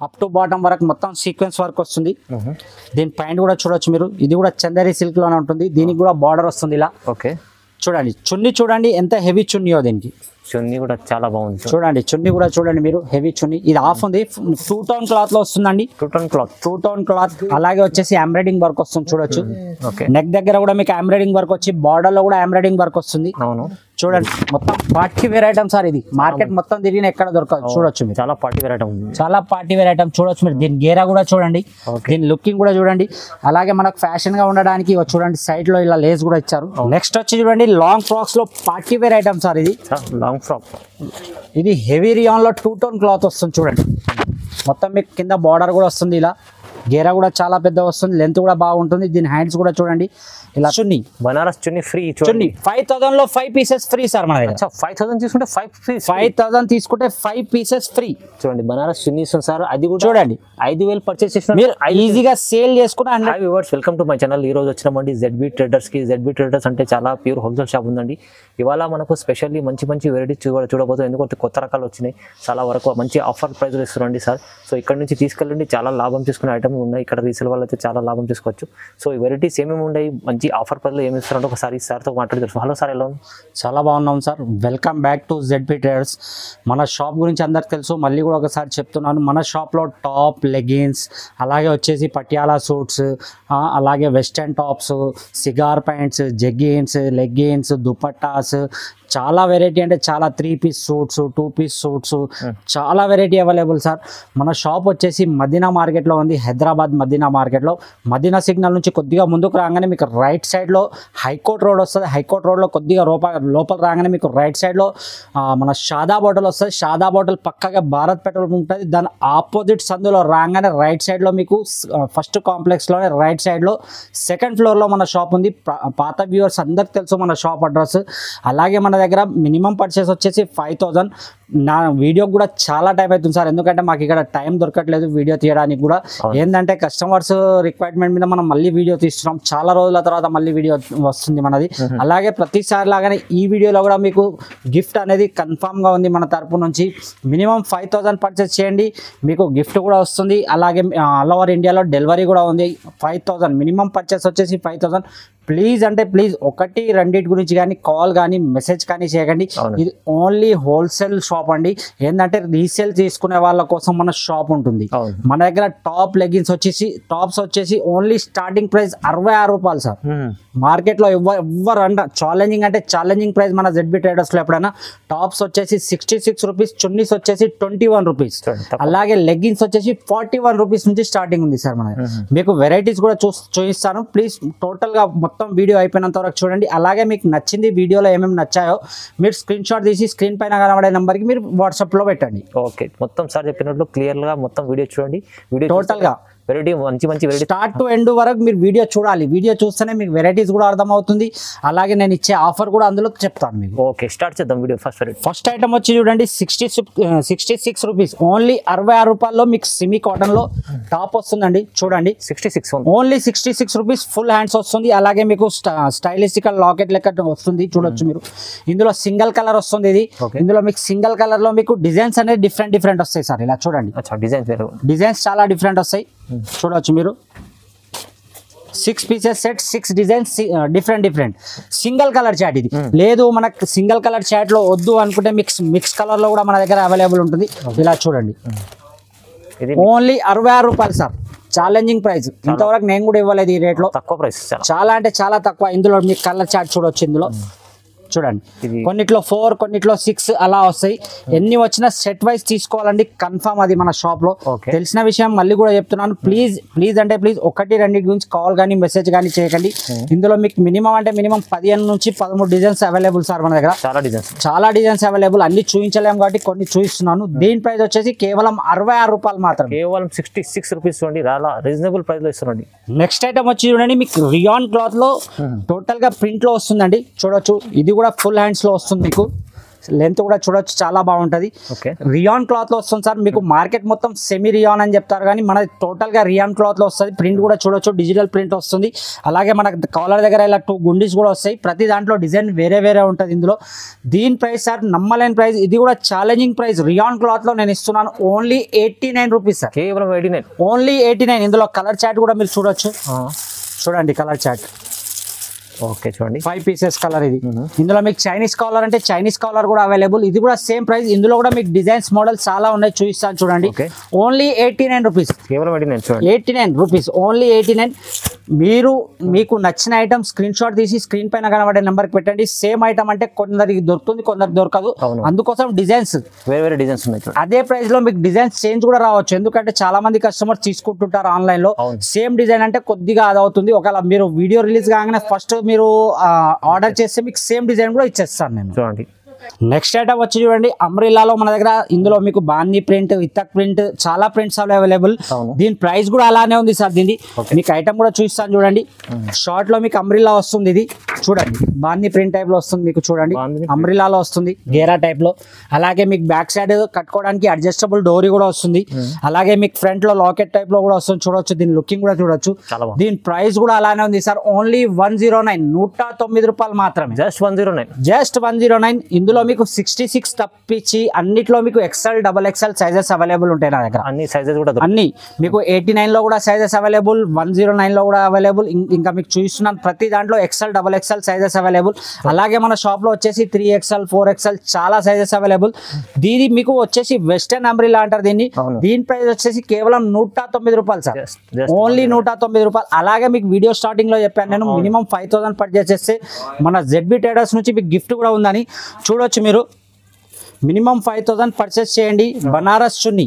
Up to bottom వరకు మొత్తం sequence work వస్తుంది. దీని ప్యాంట్ కూడా చూడొచ్చు మీరు. ఇది కూడా చందేరి సిల్క్ లోనే ఉంటుంది. దీనికి కూడా బార్డర్ వస్తుంది ఇలా. ఓకే చూడండి చున్నీ చూడండి ఎంత హెవీ చున్నీయో దీనికి. చున్నీ కూడా చాలా బాగుంది చూడండి. చున్నీ కూడా చూడండి మీరు హెవీ చున్నీ. ఇది ఆఫ్ ఉంది. 2 టోన్ క్లాత్ లో వస్తుందండి. 2 టోన్ క్లాత్. అలాగే వచ్చేసి ఎంబ్రాయిడింగ్ వర్క్ వస్తుంది చూడొచ్చు. ఓకే నెక్ దగ్గర కూడా మీకు ఎంబ్రాయిడింగ్ వర్క్ వచ్చి బార్డర్ లో కూడా ఎంబ్రాయిడింగ్ వర్క్ వస్తుంది. అవును చూడండి మొత్తం పార్టీ వేర్ ఐటమ్ సార్. ఇది మార్కెట్ మొత్తం తిరిగిన ఎక్కడ దొరకదు. చూడొచ్చు మీరు. చాలా పార్టీ వేర్ ఐటమ్ ఉంది. చాలా పార్టీ వేర్ ఐటమ్ చూడొచ్చు మీరు. దీని గేరా కూడా చూడండి. దీని లుకింగ్ కూడా చూడండి. అలాగే మనకు ఫ్యాషన్ గా ఉండడానికి చూడండి సైడ్ లో ఇలా లేస్ కూడా ఇచ్చారు. నెక్స్ట్ వచ్చి చూడండి లాంగ్ ఫ్రాక్స్ లో పార్టీ వేర్ ఐటమ్ సార్. ఇది లాంగ్ ఫ్రాక్. ఇది హెవీ రియాన్ లో 2 టోన్ క్లాత్ వస్తుంది చూడండి. మొత్తం మీకు కింద బార్డర్ కూడా వస్తుంది ఇలా. గేరా కూడా చాలా పెద్ద వస్తుంది. లెంత్ కూడా బాగుంటుంది. దీని హ్యాండ్స్ కూడా చూడండి ఇలా. చున్నీ బనారస్ చున్నీ ఫ్రీ. చున్నీ 5000 లో 5 పీసెస్ ఫ్రీ సార్ మన దగ్గర. 5000 తీసుకుంటే 5 ఫ్రీ. 5000 తీసుకుంటే 5 పీసెస్ ఫ్రీ. చూడండి బనారస్ చున్నీ సార్. అది కూడా చూడండి 5000 పర్చేస్ చేసిన మీరు ఈజీగా సేల్ చేసుకున్న. Hi viewers, welcome to my channel. ఈ రోజు వచ్చినామండి ZB ట్రేడర్స్ కి. ZB ట్రేడర్స్ అంటే చాలా ప్యూర్ హోల్సేల్ షాప్ ఉందండి. ఇవాళ మనకు స్పెషల్లీ మంచి వెరైటీస్ చూడబోతాం. ఎందుకంటే కొత్త రకాలు వచ్చినాయి. చాలా వరకు మంచి ఆఫర్ ప్రైస్లు ఇస్తున్నారండి సార్. సో ఇక్కడ నుంచి తీసుకెళ్ళండి. చాలా లాభం తీసుకునే ఐటమ్ ఉన్నాయి. ఇక్కడ రీసేల్ వాళ్ళు అయితే చాలా లాభం తీసుకోవచ్చు. సో ఈ వెరైటీస్ ఏమేమి ఉన్నాయి, మంచి ఆఫర్ ప్రైస్లో ఏమి ఇస్తారంటే ఒకసారి సార్తో మాట్లాడుతారు. హలో సార్, ఎలా ఉంది? చాలా బాగున్నాం sir. Welcome back to ZB traders. మన షాప్ గురించి అందరికి తెలుసు. మళ్ళీ కూడా ఒకసారి చెప్తున్నాను. మన షాప్లో టాప్, లెగిన్స్, అలాగే వచ్చేసి పటియాలా సూట్స్, అలాగే western tops, cigar pants, jeggings, leggings, dupattas, చాలా వెరైటీ అంటే చాలా 3 పీస్ సూట్స్, 2 పీస్ సూట్స్, చాలా వెరైటీ అవైలబుల్ సార్. మన షాప్ వచ్చేసి మదీనా మార్కెట్లో ఉంది. హైదరాబాద్ మదీనా మార్కెట్లో. మదీనా సిగ్నల్ నుంచి కొద్దిగా ముందుకు రాగానే మీకు రైట్ సైడ్లో హైకోర్ట్ రోడ్ వస్తుంది. హైకోర్ట్ రోడ్లో కొద్దిగా లోపల రాగానే మీకు రైట్ సైడ్లో మన షాదాబ్ హోటల్ వస్తుంది. షాదాబ్ హోటల్ పక్కగా భారత్ పెట్రోల్ ఉంటుంది. దాని ఆపోజిట్ సందులో రాగానే రైట్ సైడ్లో మీకు ఫస్ట్ కాంప్లెక్స్లోనే రైట్ సైడ్లో 2nd ఫ్లోర్లో మన షాప్ ఉంది. పాత వ్యూవర్స్ అందరికి తెలుసు మన షాప్ అడ్రస్. అలాగే మన దగ్గర మినిమం పర్చేస్ వచ్చేసి 5000. నా వీడియో కూడా చాలా టైం అవుతుంది సార్. ఎందుకంటే మాకు ఇక్కడ టైం దొరకట్లేదు వీడియో తీయడానికి కూడా. ఏంటంటే కస్టమర్స్ రిక్వైర్మెంట్ మీద మనం మళ్ళీ వీడియో తీస్తున్నాం. చాలా రోజుల తర్వాత మళ్ళీ వీడియో వస్తుంది మనది. అలాగే ప్రతిసారి లాగానే ఈ వీడియోలో కూడా మీకు గిఫ్ట్ అనేది కన్ఫామ్గా ఉంది మన తరపు నుంచి. మినిమం 5000 పర్చేస్ చేయండి, మీకు గిఫ్ట్ కూడా వస్తుంది. అలాగే ఆల్ ఓవర్ ఇండియాలో డెలివరీ కూడా ఉంది. 5000 మినిమం పర్చేస్ వచ్చేసి 5000. ప్లీజ్ అంటే ప్లీజ్ 1-2 గురించి కానీ కాల్ కానీ మెసేజ్ కానీ చేయకండి. ఇది ఓన్లీ హోల్సేల్ షాప్ అండి. ఏంటంటే రీసేల్ తీసుకునే వాళ్ళ కోసం మన షాప్ ఉంటుంది. మన దగ్గర టాప్స్ వచ్చేసి ఓన్లీ స్టార్టింగ్ ప్రైస్ 66 రూపాయలు సార్. మార్కెట్లో ఎవరు ఛాలెంజింగ్ అంటే ఛాలెంజింగ్ ప్రైస్ మన ZB ట్రేడర్స్లో. ఎప్పుడైనా టాప్స్ వచ్చేసి 66 రూపీస్, చున్నీస్ వచ్చేసి 21 రూపీస్, అలాగే లెగ్గిన్స్ వచ్చేసి 41 రూపీస్ నుంచి స్టార్టింగ్ ఉంది సార్. మన మీకు వెరైటీస్ కూడా చూపిస్తాను. ప్లీజ్ టోటల్గా మొత్తం వీడియో అయిపోయినంత వరకు చూడండి. అలాగే మీకు నచ్చింది వీడియోలో ఏమేమి నచ్చాయో మీరు స్క్రీన్ షాట్ తీసి స్క్రీన్ పైన కనబడే నెంబర్కి మీరు వాట్సాప్లో పెట్టండి. ఓకే, మొత్తం సార్ చెప్పినట్లు క్లియర్గా మొత్తం వీడియో చూడండి. వీడియో టోటల్గా వెరైటీ మంచి వెరైటీ స్టార్ట్ టు ఎండ్ వరకు మీరు వీడియో చూడాలి. వీడియో చూస్తేనే మీకు వెరైటీస్ కూడా అర్థమవుతుంది. అలాగే నేను ఇచ్చే ఆఫర్ కూడా అందులో చెప్తాను మీకు. ఓకే, స్టార్ట్ చేద్దాం వీడియో. ఫస్ట్ ఐటమ్ వచ్చి చూడండి 66 రూపీస్. ఓన్లీ 66 రూపాయల్లో మీకు సెమీ కాటన్లో టాప్ వస్తుందండి. చూడండి 66 ఓన్లీ 66 రూపీస్. ఫుల్ హ్యాండ్స్ వస్తుంది. అలాగే మీకు స్టైలిస్టికల్ లాకెట్ లెక్క వస్తుంది. చూడొచ్చు మీరు. ఇందులో సింగిల్ కలర్ వస్తుంది. ఇది ఇందులో మీకు సింగిల్ కలర్ లో మీకు డిజైన్స్ అనేది డిఫరెంట్ వస్తాయి సార్. ఇలా చూడండి డిజైన్స్ చాలా డిఫరెంట్ వస్తాయి. చూడొచ్చు మీరు. 6 pieces set, 6 designs different single colour chart. ఇది లేదు మనకు సింగిల్ కలర్ చాట్ లో వద్దు అనుకుంటే మిక్స్ కలర్ లో కూడా మన దగ్గర అవైలబుల్ ఉంటుంది. ఇలా చూడండి ఓన్లీ 66 రూపాయలు సార్. Challenging price. ఇంతవరకు నేను కూడా ఇవ్వలేదు ఈ రేట్ లో. తక్కువ ప్రైస్, చాలా అంటే చాలా తక్కువ. ఇందులో మీకు కలర్ చాట్ చూడొచ్చు. ఇందులో చూడండి కొన్నిట్లో 4, కొన్నిట్లో 6 అలా వస్తాయి. ఎన్ని వచ్చినా సెట్ వైజ్ తీసుకోవాలండి కన్ఫర్మ్. అది మన షాప్ లో తెలిసిన విషయం. మళ్ళీ కూడా చెప్తున్నాను. ప్లీజ్ అంటే ప్లీజ్ 1-2 గురించి కాల్ కానీ మెసేజ్ కానీ చేయకండి. ఇందులో మీకు మినిమం అంటే మినిమం 15 నుంచి 13 డిజైన్స్ అవైలబుల్ సార్ మన దగ్గర. చాలా డిజైన్స్ అవైలబుల్. అన్ని చూపించలేము కాబట్టి కొన్ని చూపిస్తున్నాను. దీని ప్రైస్ వచ్చేసి కేవలం 66 రూపాయలు మాత్రం. కేవలం 66 రూపీస్ చూడండి. రీజనబుల్ ప్రైస్ లో ఇస్తున్నాండి. నెక్స్ట్ ఐటమ్ వచ్చి చూడండి మీకు రియాన్ క్లాత్ లో టోటల్ గా ప్రింట్ లో వస్తుందండి. చూడొచ్చు. ఇది కూడా ఫుల్ హ్యాండ్స్ లో వస్తుంది మీకు. లెంత్ కూడా చూడొచ్చు చాలా బాగుంటది. ఓకే, రియాన్ క్లాత్ లో వస్తుంది సార్. మీకు మార్కెట్ మొత్తం సెమీ రియాన్ అని చెప్తారు కానీ మన టోటల్ గా రియాన్ క్లాత్ లో వస్తుంది. ప్రింట్ కూడా చూడొచ్చు, డిజిటల్ ప్రింట్ వస్తుంది. అలాగే మనకు కాలర్ దగ్గర ఇలా 2 గుండీస్ కూడా వస్తాయి. ప్రతి దాంట్లో డిజైన్ వేరే వేరే ఉంటుంది ఇందులో. దీని ప్రైస్ సార్ నమ్మలేని ప్రైస్. ఇది కూడా ఛాలెంజింగ్ ప్రైస్. రియాన్ క్లాత్ లో నేను ఇస్తున్నాను ఓన్లీ 89 రూపీస్ సార్. కేవలం 89, ఓన్లీ 89. ఇందులో కలర్ చార్ట్ కూడా మీరు చూడొచ్చు. చూడండి కలర్ చార్ట్. ఓకే చూడండి 5 పీసెస్ కలర్ ఇది. ఇందులో మీకు చైనీస్ కాలర్ అంటే చైనీస్ కాలర్ కూడా అవైలబుల్. ఇది కూడా సేమ్ ప్రైస్. ఇందులో కూడా మీకు డిజైన్స్ మోడల్స్ చాలా ఉన్నాయి, చూపిస్తాను చూడండి. Only 89 rupees. కేవలం 89 రూపీస్, ఓన్లీ 89. మీరు మీకు నచ్చిన ఐటమ్ స్క్రీన్ షాట్ తీసి స్క్రీన్ పైన కనబడే నెంబర్కి పెట్టండి. సేమ్ ఐటమ్ అంటే కొందరికి దొరుకుతుంది, కొందరికి దొరకదు. అందుకోసం డిజైన్స్ వేరే వేరే డిజైన్స్ ఉన్నాయి. అదే ప్రైస్ లో మీకు డిజైన్స్ చేంజ్ కూడా రావచ్చు. ఎందుకంటే చాలా మంది కస్టమర్స్ తీసుకుంటుంటారు ఆన్లైన్ లో. సేమ్ డిజైన్ అంటే కొద్దిగా అది అవుతుంది. ఒకవేళ మీరు వీడియో రిలీజ్ కాగానే ఫస్ట్ మీరు ఆర్డర్ చేస్తే మీకు సేమ్ డిజైన్ కూడా ఇచ్చేస్తాను నేను. చూడండి నెక్స్ట్ ఐటమ్ వచ్చి చూడండి అంబ్రెల్లాలో మన దగ్గర. ఇందులో మీకు బాందీ ప్రింట్, ఇత్తక్ ప్రింట్, చాలా ప్రింట్స్ అవైలబుల్. దీని ప్రైస్ కూడా అలానే ఉంది సార్. దీన్ని మీకు ఐటమ్ కూడా చూపిస్తాను చూడండి. షార్ట్ లో మీకు అంబ్రెల్లా వస్తుంది. ఇది చూడండి బాందీ ప్రింట్ టైప్ లో వస్తుంది మీకు. చూడండి అంబ్రెల్లాలో వస్తుంది, గేరా టైప్ లో. అలాగే మీకు బ్యాక్ సైడ్ కట్టుకోవడానికి అడ్జస్టబుల్ డోరీ కూడా వస్తుంది. అలాగే మీకు ఫ్రంట్ లో లాకెట్ టైప్ లో కూడా వస్తుంది. చూడొచ్చు, దీని లుకింగ్ కూడా చూడొచ్చు. దీని ప్రైస్ కూడా అలానే ఉంది సార్. ఓన్లీ 109, 109 రూపాయలు మాత్రమే. Just 109, just 109. ఇందులో మీకు 66 తప్పించి అన్నిట్లో మీకు XL, XXL సైజెస్ అవైలబుల్ ఉంటాయి నా దగ్గర. అన్ని సైజెస్ కూడా అన్ని మీకు 89 లో కూడా సైజెస్ అవైలబుల్, 109 లో కూడా అవైలబుల్. ఇంకా మీకు చూస్తున్నాను ప్రతి దాంట్లో XL, XXL సైజెస్ అవైలబుల్. అలాగే మన షాప్ లో వచ్చేసి 3XL, 4XL చాలా సైజెస్ అవైలబుల్. దీని మీకు వచ్చేసి వెస్టర్న్ అంబ్రెల్లా అంటారు దీన్ని. దీని ప్రైస్ వచ్చేసి కేవలం 109 రూపాయలు సార్. ఓన్లీ 109 రూపాయలు. అలాగే మీకు వీడియో స్టార్టింగ్ లో చెప్పాను నేను, మినిమం 5000 పర్చేస్ చేస్తే మన ZB ట్రేడర్స్ నుంచి మీకు గిఫ్ట్ కూడా ఉందని. చూడొచ్చు మీరు, మినిమం 5000 పర్చేస్ చేయండి. బనారస్ చున్నీ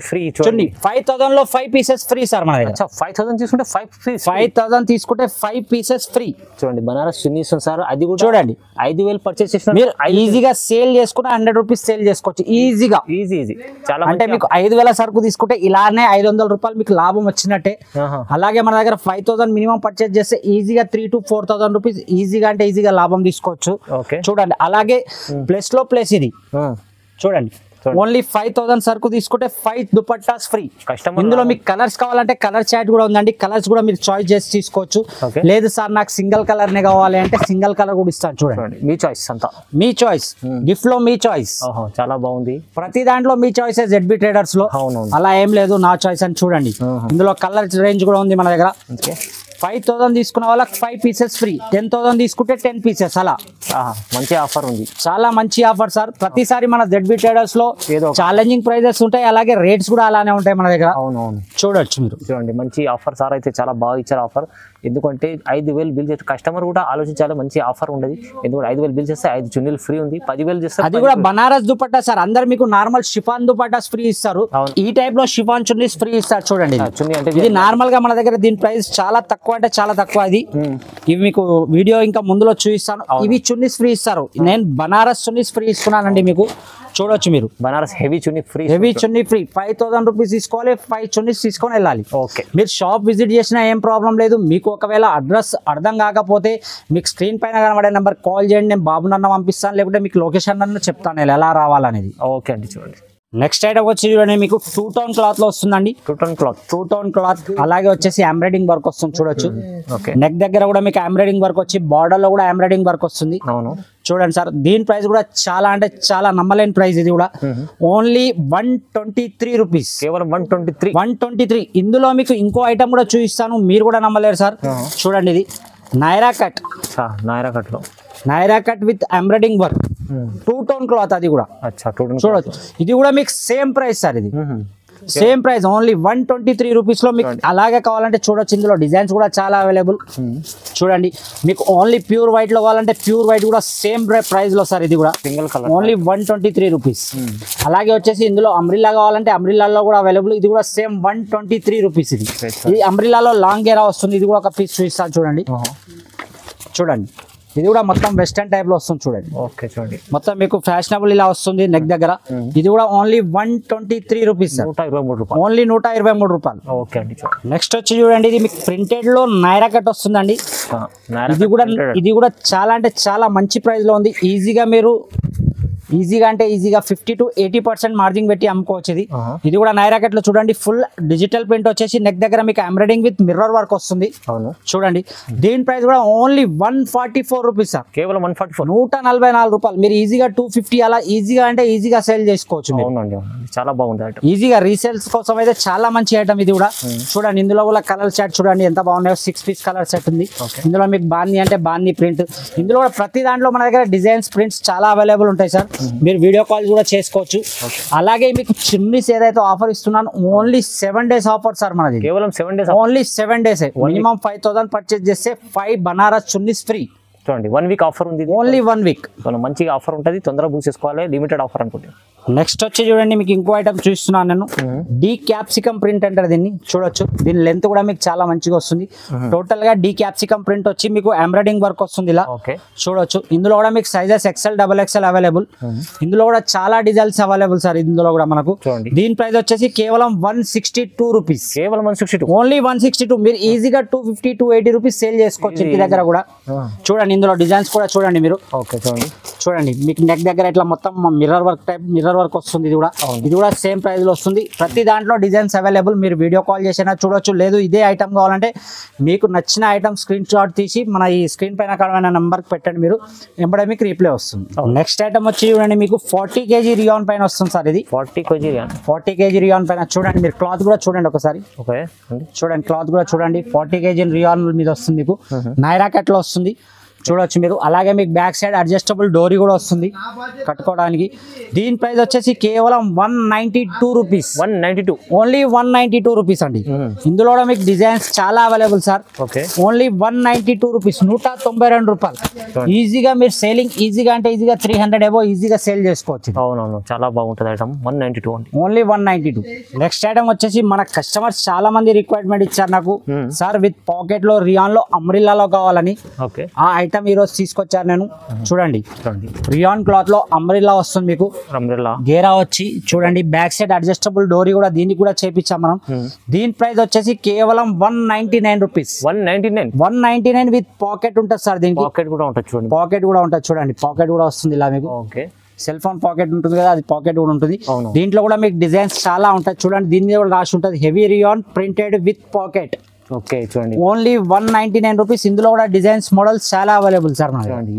ఫ్రీ. చున్నీ 5000 లో 5 పీసెస్ ఫ్రీ సార్ మన దగ్గర. 5000 తీసుకుంటే 5000 తీసుకుంటే 5 పీసెస్ ఫ్రీ. చూడండి బనారస్ చున్నీ సార్. అది కూడా చూడండి 5000 పర్చేస్ చేసిన మీరు ఈజీగా సేల్ చేసుకుంటే 100 రూపీస్ సేల్ చేసుకోవచ్చు ఈజీగా. ఈజీ చాలా. అంటే మీకు 5000 సరుకు తీసుకుంటే ఇలానే 500 రూపాయలు మీకు లాభం వచ్చినట్టే. అలాగే మన దగ్గర 5000 మినిమం పర్చేస్ చేస్తే ఈజీగా 3,000 to 4,000 రూపీస్ ఈజీగా అంటే ఈజీగా లాభం తీసుకోవచ్చు. చూడండి అలాగే ప్లస్ లో ప్లస్ ఇది చూడండి. ఓన్లీ 5000 సరుకు తీసుకుంటే 5 దుపట్టాస్ ఫ్రీ. ఇందులో మీకు కలర్స్ కావాలంటే కలర్ చార్ట్ కూడా ఉందండి. కలర్స్ కూడా మీరు చాయిస్ చేసి తీసుకోవచ్చు. లేదు సార్ నాకు సింగిల్ కలర్ నే కావాలి అంటే సింగిల్ కలర్ కూడా ఇస్తాను. చూడండి మీ చాయిస్ అంతా, మీ చాయిస్. గిఫ్ట్ లో మీ చాయిస్. చాలా బాగుంది. ప్రతి దాంట్లో మీ చాయిస్ ZB ట్రేడర్స్ లో. అలా ఏం లేదు నా చాయిస్ అని. చూడండి ఇందులో కలర్ రేంజ్ కూడా ఉంది మన దగ్గర. 5000 తీసుకున్న వాళ్ళకి 5 పీసెస్ ఫ్రీ. 10,000 తీసుకుంటే 10 పీసెస్. అలా మంచి ఆఫర్ ఉంది, చాలా మంచి ఆఫర్ సార్. ప్రతిసారి మన ZB ట్రేడర్స్ లో ఛాలెంజింగ్ ప్రైజెస్ ఉంటాయి. అలాగే రేట్స్ కూడా అలానే ఉంటాయి మన దగ్గర. అవునవును చూడొచ్చు మీరు. చూడండి మంచి ఆఫర్ సార్. అయితే చాలా బాగా ఇచ్చారు ఆఫర్. ఎందుకంటే 5000 బిల్ చేస్తే కస్టమర్ కూడా ఆలోచించాలి, మంచి ఆఫర్ ఉండదు. ఎందుకంటే 5000 బిల్ చేస్తే 5 చున్నీలు ఫ్రీ ఉంది. 10,000 చేస్తే అది కూడా బనారస్ దుపట్టా సార్. అందరు మీకు నార్మల్ షిఫాన్ దుపట్టాస్ ఫ్రీ ఇస్తారు. ఈ టైప్ లో షిఫాన్ చున్నీస్ ఫ్రీ ఇస్తారు. చూడండి చున్నీ అంటే ఇది నార్మల్ గా మన దగ్గర దీని ప్రైస్ చాలా తక్కువ అంటే చాలా తక్కువ. ఇది ఇవి మీకు వీడియో ఇంకా ముందులో చూపిస్తాను. ఇవి చున్నీస్ ఫ్రీ ఇస్తారు. నేను బనారస్ చున్నీస్ ఫ్రీ ఇస్తున్నానండి మీకు. చూడొచ్చు మీరు బనారస్ హెవీ చున్నీ ఫ్రీ. 5000 రూపీస్ తీసుకోవాలి, 5 చున్నీస్ తీసుకొని వెళ్ళాలి. ఓకే, మీరు షాప్ విజిట్ చేసినా ఏం ప్రాబ్లం లేదు. మీకు ఒకవేళ అడ్రస్ అర్థం కాకపోతే మీకు స్క్రీన్ పైన కనబడే నెంబర్ కాల్ చేయండి. నేను బాబు నన్ను పంపిస్తాను, లేకుంటే మీకు లొకేషన్ నన్ను చెప్తాను ఎలా రావాలనేది. ఓకే అండి. చూడండి నెక్స్ట్ ఐటమ్ వచ్చి చూడండి మీకు 2 టోన్ క్లాత్ లో వస్తుందండి. 2 టోన్ క్లాత్. అలాగే వచ్చేసి ఎంబ్రాయిడింగ్ వర్క్ వస్తుంది. చూడొచ్చు నెక్ దగ్గర కూడా మీకు ఎంబ్రాయిడింగ్ వర్క్ వచ్చి బార్డర్ లో కూడా ఎంబ్రాయిడింగ్ వర్క్ వస్తుంది. అవును చూడండి సార్. దీని ప్రైస్ కూడా చాలా అంటే చాలా నమ్మలేని ప్రైస్. ఇది కూడా ఓన్లీ 123 రూపీస్. కేవలం 123. ఇందులో మీకు ఇంకో ఐటమ్ కూడా చూపిస్తాను, మీరు కూడా నమ్మలేరు సార్. చూడండి ఇది Naira cut with embroidering work. 2 tone cloth. అది కూడా చూడొచ్చు. ఇది కూడా మీకు సేమ్ ప్రైస్ సార్. ఇది సేమ్ ప్రైస్ ఓన్లీ 123 రూపీస్ లో మీకు అలాగే కావాలంటే చూడొచ్చు. ఇందులో డిజైన్స్ కూడా చాలా అవైలబుల్. చూడండి మీకు ఓన్లీ ప్యూర్ వైట్ లో కావాలంటే ప్యూర్ వైట్ కూడా సేమ్ ప్రైస్ లో సార్. ఇది కూడా సింగిల్ కలర్ ఓన్లీ 123 రూపీస్. అలాగే వచ్చేసి ఇందులో అంబ్రిల్లా కావాలంటే అంబ్రిల్లాలో కూడా అవైలబుల్. ఇది కూడా సేమ్ 123 రూపీస్. ఇది అంబ్రిల్లాలో లాంగ్ గేరా వస్తుంది. ఇది కూడా ఒక పీస్ చూపిస్తాను చూడండి. చూడండి ఇది కూడా మొత్తం వెస్టర్న్ టైప్ లో వస్తుంది. చూడండి ఓకే చూడండి మొత్తం మీకు ఫ్యాషనబుల్ ఇలా వస్తుంది నెక్ దగ్గర. ఇది కూడా ఓన్లీ 123 రూపీస్. 123 రూపాయలు. ఓన్లీ 123 రూపాయలు. ఓకే అండి. నెక్స్ట్ వచ్చి చూడండి ఇది మీకు ప్రింటెడ్ లో నైరా కట్ వస్తుందండి. ఇది కూడా చాలా అంటే చాలా మంచి ప్రైస్ లో ఉంది. ఈజీగా మీరు ఈజీగా అంటే ఈజీగా 50 to 80% మార్జిన్ పెట్టి అమ్ముకోవచ్చు ఇది. ఇది కూడా నైరాకెట్ లో చూడండి ఫుల్ డిజిటల్ ప్రింట్ వచ్చేసి నెక్ దగ్గర మీకు ఎంబ్రాయిడింగ్ విత్ మిర్రర్ వర్క్ వస్తుంది. అవును చూడండి దీని ప్రైస్ కూడా ఓన్లీ 144 రూపీస్ సార్. కేవలం 144. 144 రూపాయలు. మీరు ఈజీగా 250 అలా ఈజీగా అంటే ఈజీగా సేల్ చేసుకోవచ్చు. అవునండి చాలా బాగుంది ఐటమ్. ఈజీగా రీసేల్స్ కోసం అయితే చాలా మంచి ఐటమ్ ఇది కూడా. చూడండి ఇందులో కూడా కలర్ సెట్ చూడండి ఎంత బాగున్నాయో. 6 పీస్ కలర్ సెట్ ఉంది. ఇందులో మీకు బాందీ అంటే బాందీ ప్రింట్. ఇందులో కూడా ప్రతి దాంట్లో మన దగ్గర డిజైన్స్ ప్రింట్స్ చాలా అవైలబుల్ ఉంటాయి సార్. మీరు వీడియో కాల్ కూడా చేసుకోవచ్చు. అలాగే మీకు చున్నీస్ ఏదైతే ఆఫర్ ఇస్తున్నాను ఓన్లీ 7 days ఆఫర్ సార్ మనది. కేవలం 7 days. Only 7 days. Minimum 5000 purchase చేస్తే 5 బనారస్ చున్నీస్ ఫ్రీ. చూడండి 1 week ఆఫర్ ఉంది. Only 1 week. మంచిగా ఆఫర్ ఉంటుంది. తొందరగా బుక్ చేసుకోవాలి. లిమిటెడ్ ఆఫర్ అనుకుంటే. నెక్స్ట్ వచ్చి చూడండి మీకు ఇంకో ఐటమ్ చూస్తున్నాను నేను. డీ క్యాప్సికమ్ ప్రింట్ అంటారు దీన్ని. చూడొచ్చు దీని లెంత్ కూడా మీకు చాలా మంచిగా వస్తుంది. టోటల్ గా డీ క్యాప్సికమ్ ప్రింట్ వచ్చి మీకు ఎంబ్రాయిడింగ్ వర్క్ వస్తుంది ఇలా. చూడొచ్చు ఇందులో కూడా మీకు సైజెస్ XL, XXL అవైలబుల్. ఇందులో కూడా చాలా డిజైన్స్ అవైలబుల్ సార్. ఇందులో కూడా మనకు దీని ప్రైస్ వచ్చేసి కేవలం 162 రూపీస్. కేవలం 162. ఓన్లీ 162. మీరు ఈజీగా 250, 280 రూపీస్ సేల్ చేసుకోవచ్చు ఇంటి దగ్గర కూడా. చూడండి ఇందులో డిజైన్స్ కూడా చూడండి మీరు. చూడండి మీకు నెక్ దగ్గర ఇట్లా మొత్తం mirror work type mirror work వస్తుంది. ఇది కూడా సేమ్ ప్రైస్ లో వస్తుంది. ప్రతి దాంట్లో డిజైన్స్ అవైలబుల్. మీరు వీడియో కాల్ చేసినా చూడొచ్చు. లేదు ఇదే ఐటమ్ కావాలంటే మీకు నచ్చిన ఐటమ్ స్క్రీన్ షాట్ తీసి మన ఈ స్క్రీన్ పైన కడమైన నెంబర్ పెట్టండి. మీరు వెంబడే మీకు రీప్లే వస్తుంది. నెక్స్ట్ ఐటమ్ వచ్చి చూడండి మీకు 40 kg రియాన్ పైన వస్తుంది సార్. ఇది 40 kg రియాన్ పైన. చూడండి మీరు క్లాత్ కూడా చూడండి ఒకసారి. చూడండి క్లాత్ కూడా చూడండి. 40 kg రియాన్ మీద వస్తుంది మీకు. నైరాకెట్ లో వస్తుంది చూడొచ్చు మీరు. అలాగే మీకు బ్యాక్ సైడ్ అడ్జస్టబుల్ డోరీ కూడా వస్తుంది కట్టుకోవడానికి. దీని ప్రైస్ వచ్చేసి కేవలం 192 రూపీస్. 192. ఓన్లీ 192 రూపీస్ అండి. ఇందులో కూడా మీకు డిజైన్స్ చాలా అవైలబుల్ సార్. Only 192 rupees. 192 రూపాయలు. ఈజీగా మీరు సేలింగ్ ఈజీగా అంటే ఈజీగా 300 ఏవో ఈజీగా సేల్ చేసుకోవచ్చు. అవునవును చాలా బాగుంటుంది ఐటమ్. 192 అండి. ఓన్లీ 192. నెక్స్ట్ ఐటమ్ వచ్చేసి మన కస్టమర్స్ చాలా మంది రిక్వైర్మెంట్ ఇచ్చారు నాకు సార్ విత్ పాకెట్ లో రియాన్ లో అంబ్రిల్లాలో కావాలని. ఆ ఐటమ్ ఈ రోజు తీసుకొచ్చారు నేను. చూడండి రియాన్ క్లాత్ లో అంబ్రిల్లా వస్తుంది మీకు. గేరా వచ్చి చూడండి బ్యాక్ సైడ్ అడ్జస్టబుల్ డోరీ కూడా దీనికి కూడా చేపించాం మనం. దీని ప్రైస్ వచ్చేసి కేవలం 199 రూపీస్. 199 విత్ పాకెట్ ఉంటుంది సార్. దీనికి పాకెట్ కూడా ఉంటుంది చూడండి. పాకెట్ కూడా ఉంటుంది చూడండి. పాకెట్ కూడా వస్తుంది ఇలా మీకు. సెల్ ఫోన్ పాకెట్ ఉంటుంది కదా అది పాకెట్ కూడా ఉంటుంది. దీంట్లో కూడా మీకు డిజైన్స్ చాలా ఉంటాయి చూడండి. దీని మీద కూడా రాసి ఉంటుంది heavy rayon printed with pocket. చూడండి ఓన్లీ 199 రూపీస్. ఇందులో కూడా డిజైన్స్ మోడల్స్ చాలా అవైలబుల్ సార్.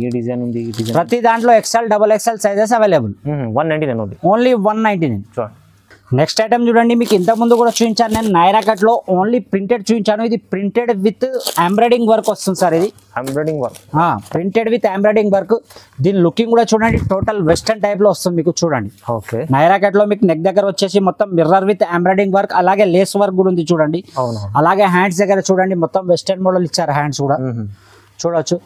ఈ డిజైన్ ఉంది. ప్రతి దాంట్లో XL, XXL sizes available. 199 only 199. Next item చూడండి మీకు ఇంత ముందు కూడా చూపించాను నేను. నైరాకట్ లో ఓన్లీ ప్రింటెడ్ చూపించాను. ఇది ప్రింటెడ్ విత్ ఎంబ్రాయిడింగ్ వర్క్ వస్తుంది సార్. ఇది embroidering work. Printed with embroidering work. దీని లుకింగ్ కూడా చూడండి టోటల్ వెస్టర్న్ టైప్ లో వస్తుంది మీకు. చూడండి నైరాకట్ లో మీకు నెక్ దగ్గర వచ్చేసి మొత్తం మిర్రర్ విత్ ఎంబ్రాయిడింగ్ వర్క్. అలాగే లేస్ వర్క్ కూడా ఉంది చూడండి. అలాగే హ్యాండ్స్ దగ్గర చూడండి మొత్తం వెస్టర్న్ మోడల్ ఇచ్చారు. హ్యాండ్స్ కూడా చూడొచ్చు.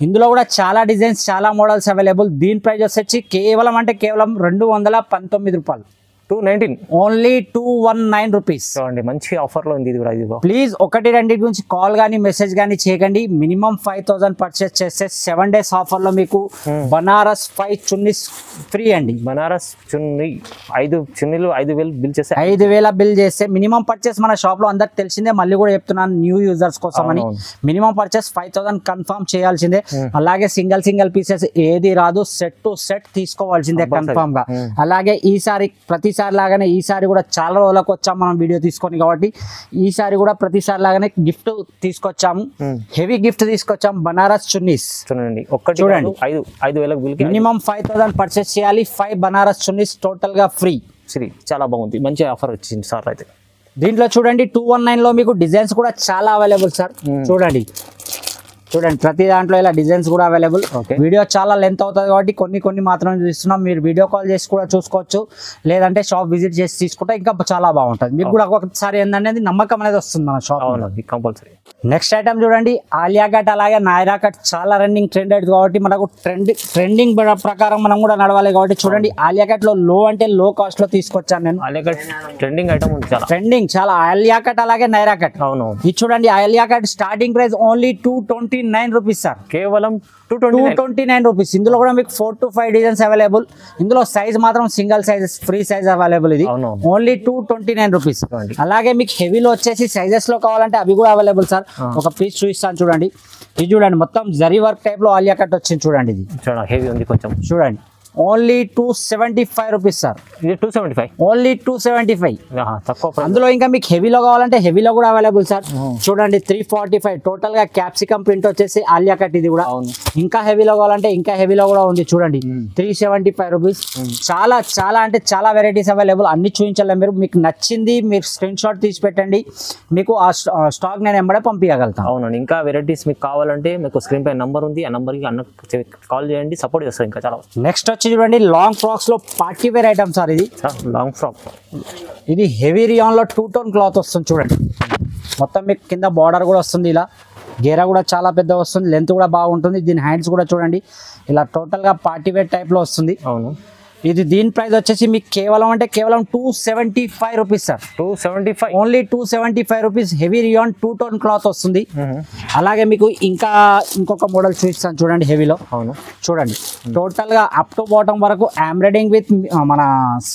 ఇందులో కూడా చాలా డిజైన్స్ చాలా మోడల్స్ అవైలబుల్. దీని ప్రైస్ వచ్చేసి కేవలం అంటే కేవలం 219 రూపాయలు. 219. Only 219 rupees. చూడండి మంచి ఆఫర్ లో ఉంది ఇది కూడా. ప్లీజ్ ఒకటి రెండింటి గురించి కాల్ కానీ మెసేజ్ కానీ చేయకండి. మినిమం 5000 పర్చేస్ చేస్తే 7 days ఆఫర్ లో మీకు బనారస్ 5 చున్నీస్ ఫ్రీ అండి. బనారస్ చున్నీ 5 చున్నీలు 5000 బిల్ చేస్తే 5000 బిల్ చేస్తే మినిమం పర్చేస్ మన షాప్ లో అందరికి తెలిసిందే. మళ్ళీ కూడా చెప్తున్నాను న్యూ యూజర్స్ కోసం అని. మినిమం పర్చేస్ 5000 కన్ఫర్మ్ చేయాల్సిందే. అలాగే సింగిల్ పీసెస్ ఏది రాదు. సెట్ టు సెట్ తీసుకోవాల్సిందే కన్ఫర్మ్ గా. అలాగే ఈసారి ప్రతిసారి లాగానే ఈసారి కూడా చాలా రోజులకు వచ్చాము మనం వీడియో తీసుకొని. కాబట్టి ఈసారి కూడా ప్రతిసారి లాగానే గిఫ్ట్ తీసుకొచ్చాము. హెవీ గిఫ్ట్ తీసుకొచ్చాము. బనారస్ చున్నీస్ చూడండి. 5000 బిల్. మినిమం 5000 పర్చేస్ చేయాలి. 5 బనారస్ చున్నీస్ టోటల్ గా ఫ్రీ. చాలా బాగుంది. మంచి ఆఫర్ వచ్చింది సార్. అయితే దీంట్లో చూడండి 219 లో మీకు డిజైన్స్ కూడా చాలా అవైలబుల్ సార్. చూడండి ప్రతి దాంట్లో ఇలా డిజైన్స్ కూడా అవైలబుల్. వీడియో చాలా లెంత్ అవుతుంది కాబట్టి కొన్ని మాత్రమే చూస్తున్నాం. మీరు వీడియో కాల్ చేసి కూడా చూసుకోవచ్చు. లేదంటే షాప్ విజిట్ చేసి తీసుకుంటే ఇంకా చాలా బాగుంటుంది. మీకు కూడా ఒకసారి ఏంటనేది నమ్మకం అనేది వస్తుంది మన షాప్ కంపల్సరీ. నెక్స్ట్ ఐటమ్ చూడండి ఆలియా కట్ అలాగే నాయరా కట్ చాలా రన్నింగ్ ట్రెండెడ్ కాబట్టి మనకు ట్రెండింగ్ ప్రకారం మనం కూడా నడవాలి కాబట్టి చూడండి ఆలియా కట్ లో లో అంటే లో కాస్ట్ లో తీసుకొచ్చాను నేను. ఆలియా కట్ ట్రెండింగ్ ఐటమ్ ఉంది. ట్రెండింగ్ చాలా ఆలియా కట్ అలాగే నైరా కట్. ఇది చూడండి Alia cut starting price only 229 rupees sir. కేవలం 229 రూపీస్. ఇందులో కూడా మీకు 4 to 5 డిజైన్స్ అవైలబుల్. ఇందులో సైజ్ మాత్రం single size free size available. ఇది ఓన్లీ 229 రూపీస్. అలాగే మీకు హెవీలో వచ్చేసి సైజెస్ లో కావాలంటే అవి కూడా అవైలబుల్ సార్. ఒక పీస్ చూపిస్తాను చూడండి. ఇది చూడండి మొత్తం జరీ వర్క్ టైప్ లో ఆలియా కట్ వచ్చింది చూడండి. ఇది హెవీ ఉంది కొంచెం. చూడండి ఓన్లీ 275 రూపీస్ సార్. ఇది 275, ఓన్లీ 275. తక్కువ price. అందులో ఇంకా మీకు హెవీలో కావాలంటే హెవీలో కూడా అవైలబుల్ సార్. చూడండి 345 టోటల్ గా క్యాప్సికమ్ ప్రింట్ వచ్చేసి ఆలియా కట్ ఇది కూడా. ఇంకా హెవీలో కావాలంటే ఇంకా హెవీలో కూడా ఉంది చూడండి 375 రూపీస్. చాలా చాలా అంటే చాలా వెరైటీస్ అవైలబుల్. అన్ని చూపించాలి మీరు. మీకు నచ్చింది మీరు స్క్రీన్ షాట్ తీసి పెట్టండి, మీకు ఆ స్టాక్ నేను ఎంబడే పంపించగలుగుతాను. అవునండి. ఇంకా వెరైటీస్ మీకు కావాలంటే మీకు స్క్రీన్ పై నంబర్ ఉంది, ఆ నంబర్కి అన్న కాల్ చేయండి, సపోర్ట్ చేస్తారు ఇంకా చాలా. నెక్స్ట్ వచ్చి చూడండి లాంగ్ ఫ్రాక్స్ లో పార్టీ వేర్ ఐటమ్ సార్. ఇది లాంగ్ ఫ్రాక్, ఇది హెవీ రియాన్ లో 2 టోన్ క్లాత్ వస్తుంది చూడండి. మొత్తం మీకు కింద బార్డర్ కూడా వస్తుంది, ఇలా గేరా కూడా చాలా పెద్ద వస్తుంది, లెంత్ కూడా బాగుంటుంది. దీని హ్యాండ్స్ కూడా చూడండి ఇలా టోటల్ గా పార్టీ వేర్ టైప్ లో వస్తుంది. అవును. ఇది దీని ప్రైస్ వచ్చేసి మీకు కేవలం 275 rupees sir. 275, only 275 rupees. Heavy rayon 2 tone cloth వస్తుంది. అలాగే మీకు ఇంకా ఇంకొక మోడల్ చూపిస్తాను చూడండి హెవీలో. అవును. చూడండి టోటల్ గా అప్ టు బాటమ్ వరకు ఎంబ్రాయిడింగ్ విత్ మన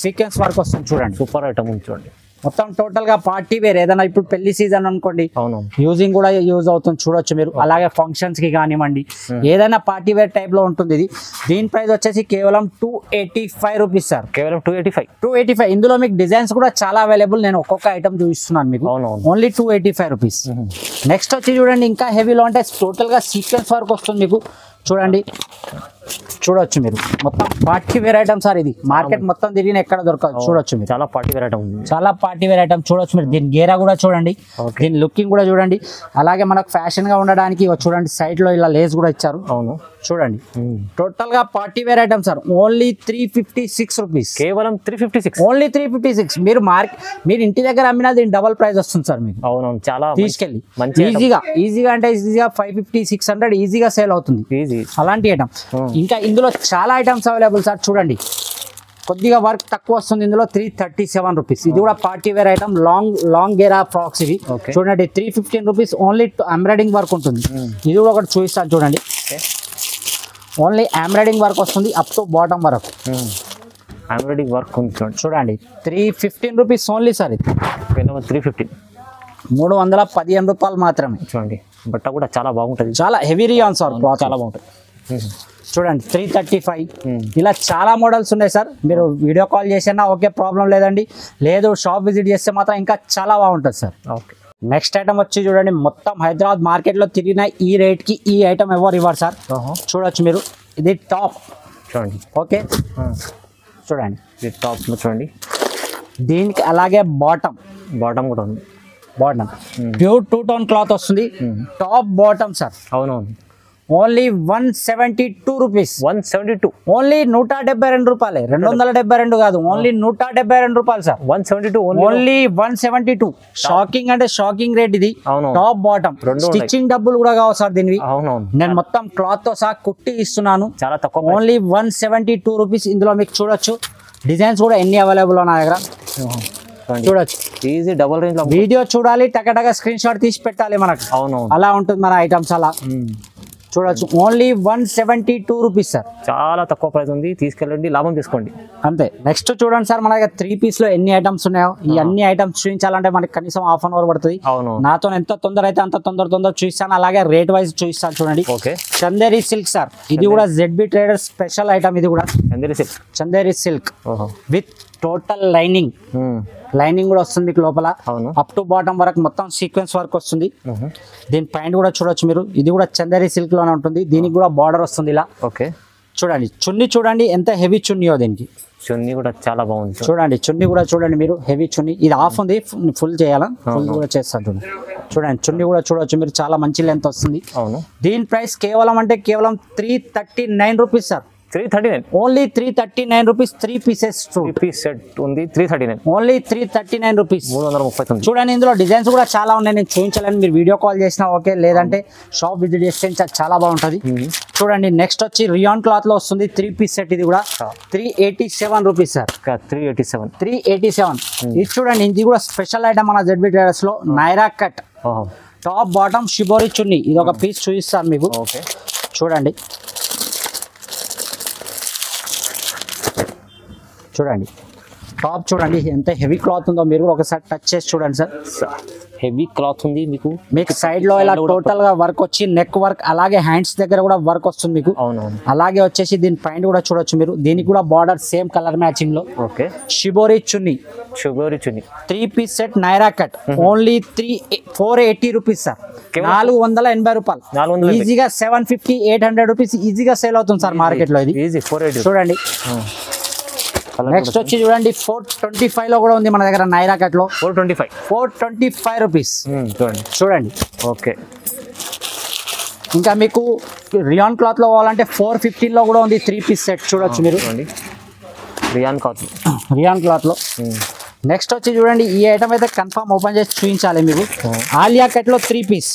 సీక్వెన్స్ వర్క్ వస్తుంది చూడండి. సూపర్ ఐటమ్ ఉంది చూడండి. మొత్తం టోటల్ గా పార్టీ వేర్. ఏదైనా ఇప్పుడు పెళ్లి సీజన్ అనుకోండి, అవును, యూజింగ్ కూడా యూజ్ అవుతుంది చూడొచ్చు మీరు. అలాగే ఫంక్షన్స్ కి కానివ్వండి, ఏదైనా పార్టీ వేర్ టైప్ లో ఉంటుంది ఇది. దీని ప్రైస్ వచ్చేసి కేవలం 285 రూపీస్ సార్. కేవలం 285. ఇందులో మీకు డిజైన్స్ కూడా చాలా అవైలబుల్. నేను ఒక్కొక్క ఐటమ్ చూపిస్తున్నాను మీకు. Only 285 rupees. నెక్స్ట్ వచ్చి చూడండి ఇంకా హెవీలో అంటే టోటల్ గా సీక్వెన్స్ వర్క్ వస్తుంది మీకు చూడండి. చూడొచ్చు మీరు మొత్తం పార్టీ వేర్ ఐటమ్ సార్. ఇది మార్కెట్ మొత్తం తిరిగిన ఎక్కడ దొరకదు చూడొచ్చు మీరు. చాలా పార్టీ వేర్ ఐటమ్ ఉంది, చాలా పార్టీ వేర్ ఐటమ్ చూడొచ్చు మీరు. దీని గేరా కూడా చూడండి, దీని లుకింగ్ కూడా చూడండి. అలాగే మనకు ఫ్యాషన్ గా ఉండడానికి చూడండి సైడ్ లో ఇలా లేస్ కూడా ఇచ్చారు. అవును చూడండి టోటల్ గా party wear item sir. Only 356 rupees. కేవలం 356. ఓన్లీ 356. మీరు ఇంటి దగ్గర అమ్మినా దీని డబల్ ప్రైస్ వస్తుంది సార్ మీకు. అవునవును. చాలా తీసుకెళ్ళి ఈజీగా అంటే ఈజీగా 550, 600 ఈజీగా సేల్ అవుతుంది అలాంటి ఐటమ్. ఇంకా ఇందులో చాలా ఐటమ్స్ అవైలబుల్ సార్. చూడండి కొద్దిగా వర్క్ తక్కువ వస్తుంది ఇందులో. 337 రూపీస్. ఇది కూడా పార్టీ వేర్ ఐటమ్. లాంగ్ గేరా ఫ్రాక్స్ ఇవి చూడండి. 315 రూపీస్. ఓన్లీ ఎంబ్రాయిడింగ్ వర్క్ ఉంటుంది. ఇది కూడా ఒకటి చూపిస్తాను చూడండి. ఓన్లీ ఎంబ్రాయిడింగ్ వర్క్ వస్తుంది అప్ టు బాటమ్ వరకు. ఎంబ్రాయిడింగ్ వర్క్ ఉంది చూడండి 315 రూపీస్ ఓన్లీ సార్. ఇది 315, 315 రూపాయలు మాత్రమే. చూడండి బట్ట కూడా చాలా బాగుంటుంది. చాలా హెవీ రియాన్ సార్, చాలా బాగుంటుంది. చూడండి 335. ఇలా చాలా మోడల్స్ ఉన్నాయి సార్. మీరు వీడియో కాల్ చేసినా ఓకే, ప్రాబ్లం లేదండి. లేదు షాప్ విజిట్ చేస్తే మాత్రం ఇంకా చాలా బాగుంటుంది సార్. ఓకే. నెక్స్ట్ ఐటమ్ వచ్చి చూడండి మొత్తం హైదరాబాద్ మార్కెట్లో తిరిగిన ఈ రేట్కి ఈ ఐటమ్ ఎవరు ఇవ్వరు సార్. చూడొచ్చు మీరు. ఇది టాప్ చూడండి. ఓకే చూడండి ఇది టాప్ చూడండి. దీనికి అలాగే బాటమ్ కూడా ఉంది. బాటమ్ ప్యూర్ 2 టోన్ క్లాత్ వస్తుంది. Top bottom sir. అవునవును. Only 172 rupees. 172. ఓన్లీ 172 రూపాయలే. 272 కాదు, ఓన్లీ 172 రూపాయలు సార్. 172. ఓన్లీ 172. షాకింగ్ అంటే షాకింగ్ రేట్ ఇది. Top bottom. స్టిచ్చింగ్ డబ్బులు కూడా కావు సార్ దీనివి. నేను మొత్తం క్లాత్ తో సహా కుట్టి ఇస్తున్నాను. చాలా తక్కువ. Only 172 rupees. ఇందులో మీకు చూడొచ్చు డిజైన్స్ కూడా ఎన్ని అవైలబుల్ నా దగ్గర చూడొచ్చు. Easy double range. వీడియో చూడాలి, టకటగా స్క్రీన్ షాట్ తీసి పెట్టాలి మనకు. అవును, అలా ఉంటుంది మన ఐటమ్స్. అలా చూడొచ్చు. Only 172 rupees sir. చాలా తక్కువ ప్రైస్ ఉంది. తీసుకెళ్ళండి, లాభం తీసుకోండి అంతే. నెక్స్ట్ చూడండి సార్, మన దగ్గర 3 పీస్ లో ఎన్ని ఐటమ్స్ ఉన్నాయో. ఈ అన్ని ఐటమ్స్ చూపించాలంటే మనకి కనీసం హాఫ్ అన్ అవర్ పడుతుంది. నాతో ఎంత తొందర అయితే అంత తొందర చూపిస్తాను. అలాగే రేట్ వైజ్ చూపిస్తాను చూడండి. Chanderi silk sir. ఇది కూడా ZB ట్రేడర్స్ స్పెషల్ ఐటమ్. ఇది కూడా Chanderi silk with total lining కూడా వస్తుంది మీకు లోపల. అప్ టు బాటమ్ వరకు మొత్తం సీక్వెన్స్ వర్క్ వస్తుంది. దీని ప్యాంట్ కూడా చూడొచ్చు మీరు. ఇది కూడా చందేరి సిల్క్ లోనే ఉంటుంది. దీనికి కూడా బార్డర్ వస్తుంది ఇలా. చూడండి చున్నీ చూడండి ఎంత హెవీ చున్నీయో. దీనికి చున్నీ కూడా చాలా బాగుంది. చూడండి చున్నీ కూడా చూడండి మీరు. హెవీ చున్నీ. ఇది హాఫ్ ఉంది, ఫుల్ చేయాలా? ఫుల్ కూడా చేస్తాను చూడండి. చూడండి చున్నీ కూడా చూడొచ్చు మీరు. చాలా మంచి లెంత్ వస్తుంది. దీని ప్రైస్ కేవలం 339 rupees sir. 339. Only 339 rupees. 3 pieces set ఉంది. 339. Only 339 rupees. 339. చూడండి ఇందులో డిజైన్స్ కూడా చాలా ఉన్నాయి. నేను చూపించలేను, మీరు వీడియో కాల్ చేసినా ఓకే, లేదంటే షాప్ విజిట్ చేస్తే చాలా బాగుంటుంది. చూడండి నెక్స్ట్ వచ్చి రియాన్ క్లాత్ లో వస్తుంది 3 పీస్ సెట్. ఇది కూడా 387 రూపీస్ సార్. 387. ఇది చూడండి, ఇది కూడా స్పెషల్ ఐటమ్ మన ZB ట్రేడర్స్ లో. Naira cut top bottom shibori chunni. ఇది ఒక పీస్ చూపిస్తాను మీకు. చూడండి టాప్ చూడండి ఎంత హెవీ క్లాత్ ఉందో మీరు కూడా ఒకసారి టచ్ చేసి చూడండి సార్. హెవీ క్లాత్ ఉంది మీకు సైడ్ లో ఇలా టోటల్ గా వర్క్ వచ్చి నెక్ వర్క్ అలాగే హ్యాండ్స్ దగ్గర కూడా వర్క్ వస్తుంది మీకు. అవునవును. అలాగే వచ్చేసి దీని పైన కూడా చూడొచ్చు మీరు, దీనికి కూడా బార్డర్ సేమ్ కలర్ మ్యాచింగ్ లో. Okay. Shibori chunni 3 piece set Naira cut only 480 rupees sir. 480 రూపాయలు ఈజీగా 750-800 రూపీస్ ఈజీగా సేల్ అవుతుంది సార్ మార్కెట్ లో. ఇది చూడండి. నెక్స్ట్ వచ్చి చూడండి 425 లో కూడా ఉంది మన దగ్గర నైరా కట్ లో. 425 రూపీస్ చూడండి. ఓకే. ఇంకా మీకు రియాన్ క్లాత్ లో కావాలంటే 415 లో కూడా ఉంది 3 పీస్ సెట్ చూడొచ్చు మీరు. రియాన్ క్లాత్ లో. నెక్స్ట్ వచ్చి చూడండి ఈ ఐటమ్ అయితే కన్ఫర్మ్ ఓపెన్ చేసి చూపించాలి మీకు. ఆలియా కట్ లో 3 పీస్.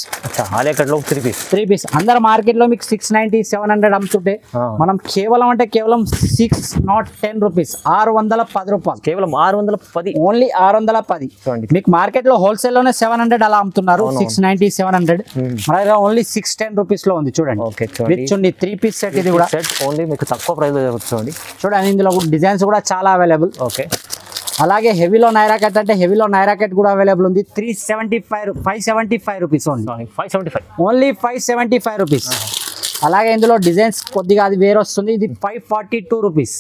ఆలియా కట్ లో 3 పీస్ అందరు మార్కెట్ లో మీకు 690-700 అమ్ముతుంటే మనం కేవలం 610 రూపీస్ 610 రూపాయలు. కేవలం 610. ఓన్లీ 610. మీకు మార్కెట్ లో హోల్సేల్ లోనే 700 అలా అమ్ముతున్నారు. 690-700 మన దగ్గర ఓన్లీ 610 రూపీస్ లో ఉంది చూడండి. చూడండి 3 పీస్ సెట్. ఇది కూడా ఓన్లీ మీకు తక్కువ ప్రైస్ లో చూడండి. చూడండి ఇందులో డిజైన్స్ కూడా చాలా అవైలబుల్. ఓకే. అలాగే హెవీలో నైరా కట్ అంటే హెవీలో నైరా కట్ కూడా అవైలబుల్ ఉంది. 575 రూపీస్ ఓన్లీ 575 రూపీస్. అలాగే ఇందులో డిజైన్స్ కొద్దిగా అది వేరే వస్తుంది. ఇది 542 రూపీస్.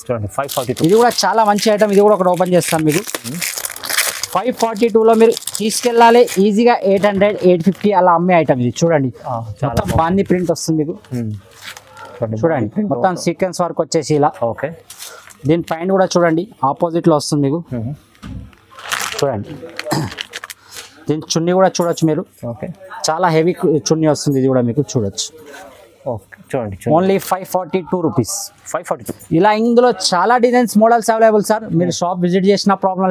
ఇది కూడా చాలా మంచి ఐటమ్. ఇది కూడా ఒకటి ఓపెన్ చేస్తాను మీకు. 542 లో మీరు తీసుకెళ్ళాలి ఈజీగా 800-850 అలా అమ్మే ఐటమ్ ఇది. చూడండి మొత్తం బాందీ ప్రింట్ వస్తుంది మీకు. చూడండి మొత్తం సీక్వెన్స్ వర్క్ వచ్చేసి ఇలా. ఓకే. దీని పైన కూడా చూడండి ఆపోజిట్ లో వస్తుంది మీకు. చూడండి దీని చున్నీ కూడా చూడొచ్చు మీరు. ఓకే. చాలా హెవీ చున్నీ వస్తుంది. ఇది కూడా మీకు చూడొచ్చు. ఓకే. చూడండి ఓన్లీ 542 రూపీస్. 542. ఇలా ఇందులో చాలా డిజైన్స్ మోడల్స్ అవైలబుల్ సార్. మీరు షాప్ విజిట్ చేసినా ప్రాబ్లం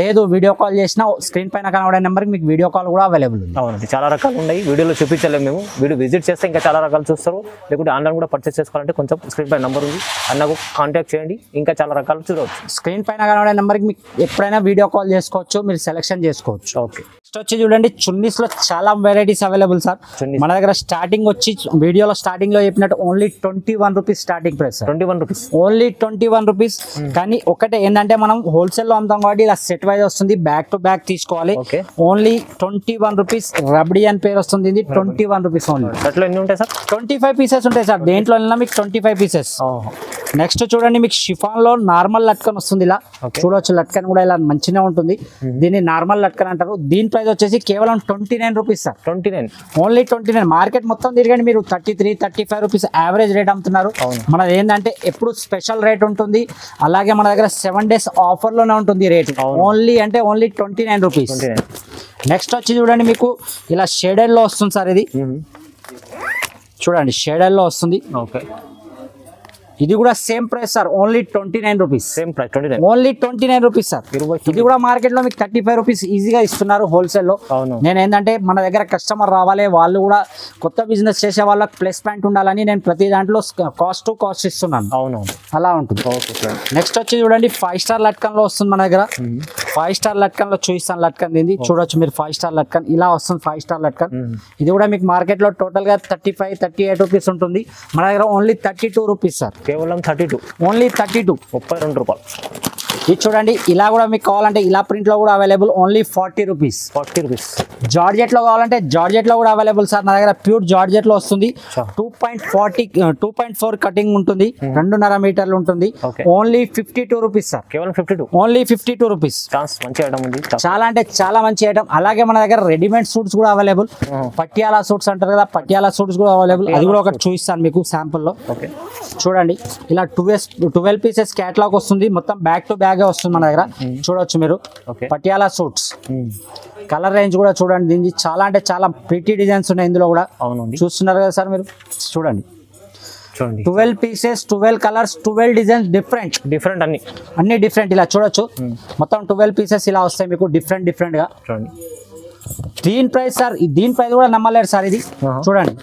లేదు వీడియో కాల్ చేసినా స్క్రీన్ పైన కనబడే నెంబర్కి మీకు వీడియో కాల్ కూడా అవైలబుల్ ఉంది. అవునండి చాలా రకాలు ఉన్నాయి. వీడియోలో చూపించలేము మేము. వీడియో విజిట్ చేస్తే ఇంకా చాలా రకాలు చూస్తారు. లేకుంటే ఆన్లైన్ కూడా పర్చేస్ చేసుకోవాలంటే కొంచెం స్క్రీన్ పైన నెంబర్ ఉంది అన్నకు కాంటాక్ట్ చేయండి. ఇంకా చాలా రకాలు చూడవచ్చు. స్క్రీన్ పైన కనబడే నెంబర్కి మీకు ఎప్పుడైనా వీడియో కాల్ చేసుకోవచ్చు, మీరు సెలెక్షన్ చేసుకోవచ్చు. ఓకే. నెక్స్ట్ వచ్చి చూడండి చున్నీస్ లో చాలా వెరైటీస్ అవైలబుల్ సార్. మన దగ్గర స్టార్టింగ్ వచ్చి వీడియోలో స్టార్టింగ్ లో చెప్పినట్టు only 21 rupees starting price. 21 rupees only 21 rupees. కానీ ఒకటే ఏంటంటే మనం హోల్సేల్ లో అమ్ముతాం కాబట్టి ఇలా సెట్ వైజ్ వస్తుంది. బ్యాక్ టు బ్యాక్ తీసుకోవాలి. Only 21 rupees. రబ్డీ అని పేరు వస్తుంది. ఇది 21 రూపీస్ ఓన్లీ. అట్లా ఎన్ని ఉంటాయి సార్? 25 పీసెస్ ఉంటాయి సార్. దేంట్లో మీకు 25 పీసెస్. నెక్స్ట్ చూడండి మీకు షిఫాన్ లో నార్మల్ లట్కన్ వస్తుంది. ఇలా చూడవచ్చు. లట్కన్ కూడా ఇలా మంచిగా ఉంటుంది. దీన్ని నార్మల్ లట్కన్ అంటారు. దీని ప్రైస్ వచ్చేసి కేవలం 29 రూపీస్ సార్. 29 ఓన్లీ 29. మార్కెట్ మొత్తం తిరగండి మీరు 33-35 రూపీస్ యావరేజ్ రేట్ అమ్ముతున్నారు. మనది ఏంటంటే ఎప్పుడు స్పెషల్ రేట్ ఉంటుంది. అలాగే మన దగ్గర 7 days ఆఫర్ లోనే ఉంటుంది రేట్. Only 29 rupees. నెక్స్ట్ వచ్చి చూడండి మీకు ఇలా షేడెడ్ లో వస్తుంది సార్. ఇది చూడండి షేడెడ్ లో వస్తుంది. ఓకే. ఇది కూడా same price sir. Only 29 rupees. Same price 29. Only 29 rupees sir. ఇది కూడా మార్కెట్ లో మీకు 35 రూపీస్ ఈజీగా ఇస్తున్నారు హోల్సేల్ లో. నేను ఏంటంటే మన దగ్గర కస్టమర్ రావాలి, వాళ్ళు కూడా కొత్త బిజినెస్ చేసే వాళ్ళకి ప్లస్ పాయింట్ ఉండాలని నేను ప్రతి దాంట్లో కాస్ట్ టు కాస్ట్ ఇస్తున్నాను. అవునవును అలా ఉంటుంది. నెక్స్ట్ వచ్చి చూడండి 5 స్టార్ లట్కన్ లో వస్తుంది మన దగ్గర. 5 స్టార్ లట్కన్ లో చూపిస్తాను. లట్కన్ దీన్ని చూడొచ్చు మీరు. 5 స్టార్ లట్కన్ ఇలా వస్తుంది. 5 స్టార్ లట్కన్ ఇది కూడా మీకు మార్కెట్ లో టోటల్ గా 35-38 రూపీస్ ఉంటుంది. మన దగ్గర ఓన్లీ 32 రూపీస్ సార్. కేవలం 32. ఓన్లీ 32. 32 రూపాయలు. ఇది చూడండి ఇలా కూడా మీకు కావాలంటే ఇలా ప్రింట్ లో కూడా available. Only 40 rupees. 40 rupees. Georgette లో కావాలంటే జార్జెట్ లో కూడా అవైలబుల్ సార్. నా దగ్గర ప్యూర్ జార్జెట్ లో వస్తుంది. 2.4 కటింగ్ ఉంటుంది. 2.5 మీటర్లు ఉంటుంది. Only 52 rupees sir. కేవలం 52. Only 52 rupees. మంచి ఐటమ్ ఉంది. చాలా అంటే చాలా మంచి ఐటమ్. అలాగే మన దగ్గర రెడీమేడ్ సూట్స్ కూడా అవైలబుల్. పటియాలా సూట్స్ అంటారు కదా, పటియాలా సూట్స్ కూడా అవైలబుల్. అది కూడా ఒకటి చూపిస్తాను మీకు శాంపుల్ లో. చూడండి ఇలా 12 పీసెస్ క్యాటలాగ్ వస్తుంది. మొత్తం బ్యాక్ టు బ్యాగ్ వస్తుంది మన దగ్గర. చూడొచ్చు మీరు పటియాలా సూట్స్. కలర్ రేంజ్ కూడా చూడండి. దీనికి చాలా అంటే చాలా ప్రిటీ డిజైన్స్ ఉన్నాయి ఇందులో కూడా. చూస్తున్నారు కదా సార్ మీరు. చూడండి 12 పీసెస్, 12 కలర్స్, 12 డిజైన్స్ డిఫరెంట్ అన్ని డిఫరెంట్. ఇలా చూడొచ్చు మొత్తం 12 పీసెస్ ఇలా వస్తాయి మీకు డిఫరెంట్ గా. దీని ప్రైస్ సార్, దీని ప్రైస్ కూడా నమ్మలేరు సార్. ఇది చూడండి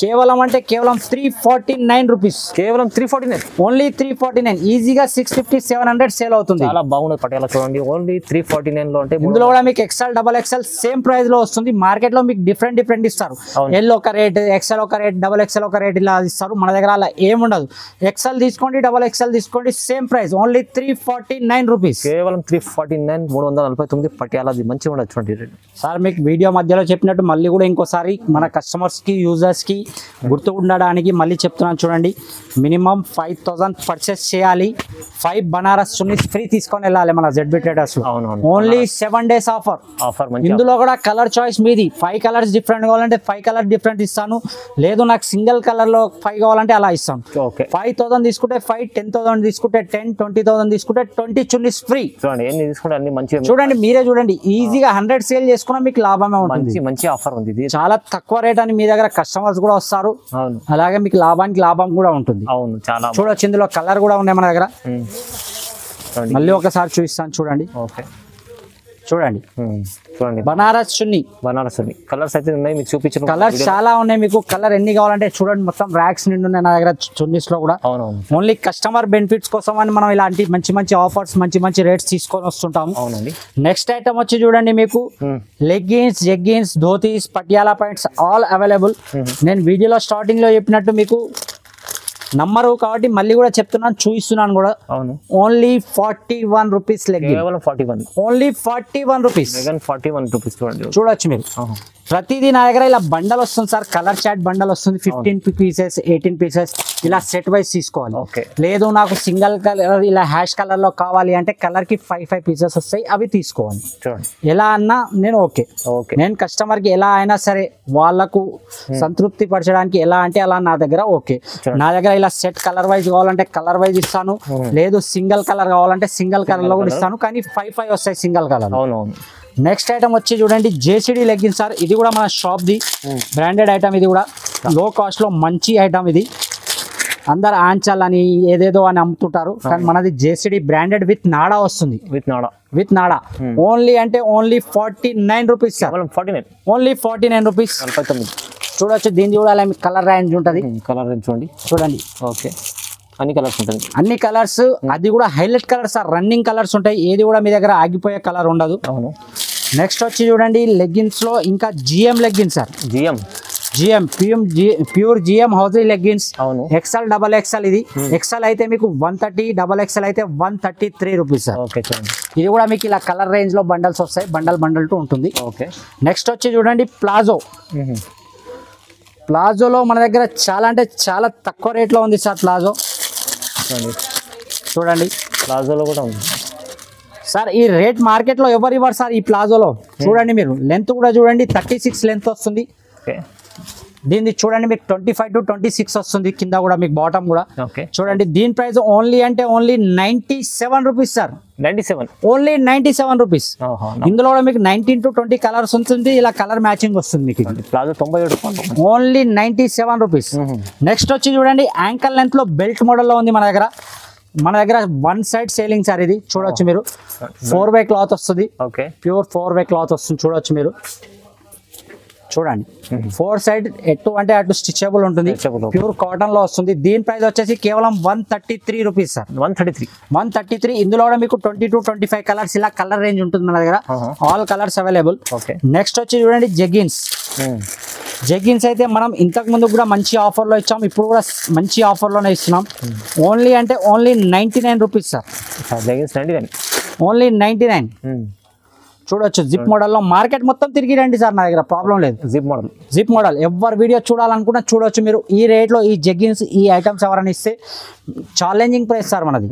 కేవలం అంటే కేవలం 349 రూపీస్, కేవలం 349, ఓన్లీ 349. ఈజీగా 650 700 సేల్ అవుతుంది. చాలా బాగుంది పటియాలా చూడండి. ఓన్లీ 349 లో అంటే ఇందులో కూడా మీకు XL double XL same price లో వస్తుంది. మార్కెట్ లో మీకు డిఫరెంట్ ఇస్తారు. ఎల్ ఒక రేట్, ఎక్సెల్ ఒక రేట్, డబల్ ఎక్సెల్ ఒక రేట్ ఇలా ఇస్తారు. మన దగ్గర అలా ఏముండదు. ఎక్సెల్ తీసుకోండి, డబల్ ఎక్సెల్ తీసుకోండి, సేమ్ ప్రైస్ ఓన్లీ 349 రూపీస్. కేవలం 349, 349 పటియాలాది మంచిగా ఉండదు చూడండి. సార్ మీకు వీడియో మధ్యలో చెప్పినట్టు మళ్ళీ కూడా ఇంకోసారి మన కస్టమర్స్కి యూజర్స్కి గుర్తు ఉండడానికి మళ్ళీ చెప్తున్నాను చూడండి. మినిమం 5000 పర్చేస్ చేయాలి. 5 బనారస్ చున్నీస్ ఫ్రీ తీసుకొని వెళ్ళాలి మన ZB Traders లో. Only 7 days offer. ఇందులో కూడా కలర్ చాయిస్ మీది. 5 కలర్స్ డిఫరెంట్ కావాలంటే 5 కలర్ డిఫరెంట్ ఇస్తాను. లేదు నాకు సింగిల్ కలర్ లో 5 కావాలంటే అలా ఇస్తాను. 5000 తీసుకుంటే 5, 10,000 తీసుకుంటే 10, 20,000 తీసుకుంటే 20 చున్నీస్ ఫ్రీ. చూడండి ఎన్ని తీసుకుంటే అన్ని మంచిగా చూడండి, మీరే చూడండి. ఈజీగా 100 సేల్ చేసుకున్నా మీకు లాభమే ఉంటుంది. మంచి ఆఫర్ ఉంది. ఇది చాలా తక్కువ రేట్ అని మీ దగ్గర కస్టమర్స్ కూడా వస్తారు. అవును, అలాగే మీకు లాభానికి లాభం కూడా ఉంటుంది. అవును, చాలా చూడొచ్చు. ఇందులో కలర్ కూడా ఉన్నాయి మన దగ్గర. మళ్ళీ ఒకసారి చూపిస్తాను చూడండి. ఓకే చూడండి బనారస్ చున్నీ. బనారస్ చున్నీ కలర్స్ అయితే ఉన్నాయి మీకు చూపించిన. కలర్స్ చాలా ఉన్నాయి. మీకు కలర్ ఎన్ని కావాలంటే చూడండి. మొత్తం ర్యాక్స్ నిండి ఉన్నాయి నా దగ్గర చున్నీస్ లో కూడా. అవునవును. ఓన్లీ కస్టమర్ బెనిఫిట్స్ కోసం అని మనం ఇలాంటి మంచి ఆఫర్స్, మంచి రేట్స్ తీసుకొని వస్తుంటాము. అవునండి. నెక్స్ట్ ఐటమ్ వచ్చి చూడండి, మీకు leggings, jeggings, dhotis, Patiala pants all available. నేను వీడియోలో స్టార్టింగ్ లో చెప్పినట్టు మీకు నమ్మరు కాబట్టి మళ్ళీ కూడా చెప్తున్నాను, చూపిస్తున్నాను కూడా. అవును. Only 41 rupees legging. కేవలం 41. Only 41 rupees. 41 రూపీస్ చూడండి. చూడొచ్చు మీరు. ప్రతిదీ నా దగ్గర ఇలా బండల్ వస్తుంది సార్. కలర్ చాట్ బండల్ వస్తుంది. 15 పీసెస్, 18 పీసెస్ ఇలా సెట్ వైజ్ తీసుకోవాలి. లేదు నాకు సింగిల్ కలర్ ఇలా హ్యాష్ కలర్ లో కావాలి అంటే కలర్ కి 5 పీసెస్ వస్తాయి, అవి తీసుకోవాలి. ఎలా అన్నా నేను ఓకే. నేను కస్టమర్ కి ఎలా అయినా సరే వాళ్ళకు సంతృప్తి పరచడానికి ఎలా అంటే అలా నా దగ్గర ఓకే. నా దగ్గర ఇలా సెట్ కలర్ వైజ్ కావాలంటే కలర్ వైజ్ ఇస్తాను. లేదు సింగిల్ కలర్ కావాలంటే సింగిల్ కలర్ లో కూడా ఇస్తాను. కానీ 5 వస్తాయి సింగిల్ కలర్. నెక్స్ట్ ఐటమ్ వచ్చి చూడండి, JCD లెగ్గిన్ సార్. ఇది కూడా మన షాప్ ది బ్రాండెడ్ ఐటమ్. ఇది కూడా లో కాస్ట్ లో మంచి ఐటమ్. ఇది అందరు ఆంచల్ అని ఏదేదో అని అమ్ముతుంటారు, కానీ మనది JCD బ్రాండెడ్ విత్ నాడా వస్తుంది. విత్ నాడా ఓన్లీ అంటే only 49 rupees sir. Only 49 rupees. చూడొచ్చు. దీని కూడా కలర్ రేంజ్ ఉంటుంది. కలర్ రేంజ్ చూడండి. ఓకే, అన్ని కలర్స్ ఉంటుంది. అన్ని కలర్స్. అది కూడా highlight colours sir. Running colours ఉంటాయి. ఏది కూడా మీ దగ్గర ఆగిపోయే కలర్ ఉండదు. అవును. నెక్స్ట్ వచ్చి చూడండి, లెగ్గిన్స్ లో ఇంకా GM leggings sir. GM pure GM housie leggings. అవును. XL, double XL. ఇది XL అయితే మీకు 130, డబల్ XL అయితే 133 రూపీస్ సార్. ఓకే. ఇది కూడా మీకు ఇలా కలర్ రేంజ్ లో బండల్స్ వస్తాయి. బండల్ టు ఉంటుంది. ఓకే. నెక్స్ట్ వచ్చి చూడండి, ప్లాజో. ప్లాజోలో మన దగ్గర చాలా అంటే చాలా తక్కువ రేట్లో ఉంది సార్ ప్లాజో. చూడండి, ప్లాజోలో కూడా ఉంది సార్. ఈ రేట్ మార్కెట్లో ఎవరు ఇవ్వరు సార్ ఈ ప్లాజోలో. చూడండి మీరు, లెంత్ కూడా చూడండి 36 లెంత్ వస్తుంది. దీన్ని చూడండి మీకు 25 to 26 వస్తుంది. కింద కూడా మీకు బాటమ్ కూడా చూడండి. దీని ప్రైస్ ఓన్లీ అంటే only 97 rupees sir. 97. Only 97 rupees. ఇందులో కూడా మీకు 19 to 20 కలర్స్ ఉంటుంది. ఇలా కలర్ మ్యాచింగ్ వస్తుంది మీకు. ప్లాజో 97. Only 97 rupees. నెక్స్ట్ వచ్చి చూడండి, యాంకల్ లెంత్ లో బెల్ట్ మోడల్ లో ఉంది మన దగ్గర. 1 side సేలింగ్ సార్. ఇది చూడొచ్చు మీరు. 4-way క్లాత్ వస్తుంది. ప్యూర్ 4-way క్లాత్ వస్తుంది. చూడొచ్చు మీరు. చూడండి, 4 side ఎటు అంటే అటు స్టిచబుల్ ఉంటుంది. ప్యూర్ కాటన్ లో వస్తుంది. దీని ప్రైస్ వచ్చేసి కేవలం 133 రూపీస్ సార్. 133. ఇందులో కూడా మీకు 20 to 25 కలర్స్ ఇలా కలర్ రేంజ్ ఉంటుంది మన దగ్గర. All colours available. నెక్స్ట్ వచ్చి చూడండి, జెగ్గిన్స్ అయితే మనం ఇంతకు ముందు కూడా మంచి ఆఫర్లో ఇచ్చాం. ఇప్పుడు కూడా మంచి ఆఫర్లోనే ఇస్తున్నాం. ఓన్లీ అంటే ఓన్లీ 99 రూపీస్ సార్. ఓన్లీ 99. చూడొచ్చు. జిప్ మోడల్లో మార్కెట్ మొత్తం తిరిగి రండి సార్, నా దగ్గర ప్రాబ్లం లేదు. జిప్ మోడల్ ఎవరు వీడియో చూడాలనుకున్నా చూడొచ్చు మీరు. ఈ రేట్లో ఈ జెగ్గిన్స్, ఈ ఐటమ్స్ ఎవరైనా ఇస్తే ఛాలెంజింగ్ ప్రైస్ సార్ మనది.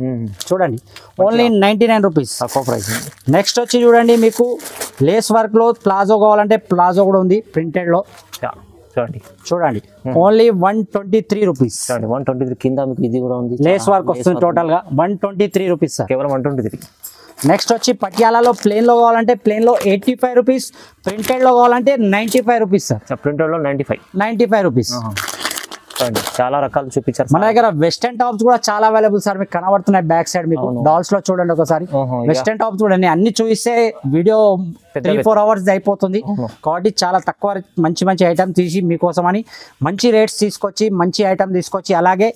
చూడండి, ఓన్లీ 99 రూపీస్. తక్కువ ప్రైస్. నెక్స్ట్ వచ్చి చూడండి, మీకు లేస్ వర్క్లో ప్లాజో కావాలంటే ప్లాజో కూడా ఉంది ప్రింటెడ్లో. చూడండి, ఓన్లీ 123 రూపీస్. 123 కింద మీకు ఇది కూడా ఉంది. లేస్ వర్క్ వస్తుంది. టోటల్ గా 123 రూపీస్ సార్. కేవలం 123. నెక్స్ట్ వచ్చి పటియాలాలో ప్లేన్ లో కావాలంటే ప్లేన్ లో 85 రూపీస్. ప్రింటెడ్ లో కావాలంటే 95 రూపీస్ సార్. ప్రింటెడ్ లో 95 రూపీస్. చూడండి చాలా రకాలు చూపించారు మన దగ్గర వెస్టర్న్ టాప్స్ కూడా చాలా అవైలబుల్ సార్, మీకు కనబడుతున్నాయి బ్యాక్ సైడ్ మీకు డాల్స్ లో చూడండి ఒకసారి. వెస్టర్న్ టాప్స్ చూడండి, అన్ని చూపిస్తే వీడియో 3-4 hours అయిపోతుంది కాబట్టి చాలా తక్కువ మంచి మంచి ఐటమ్ తీసి మీకోసం అని మంచి రేట్స్ తీసుకొచ్చి మంచి ఐటమ్ తీసుకొచ్చి అలాగే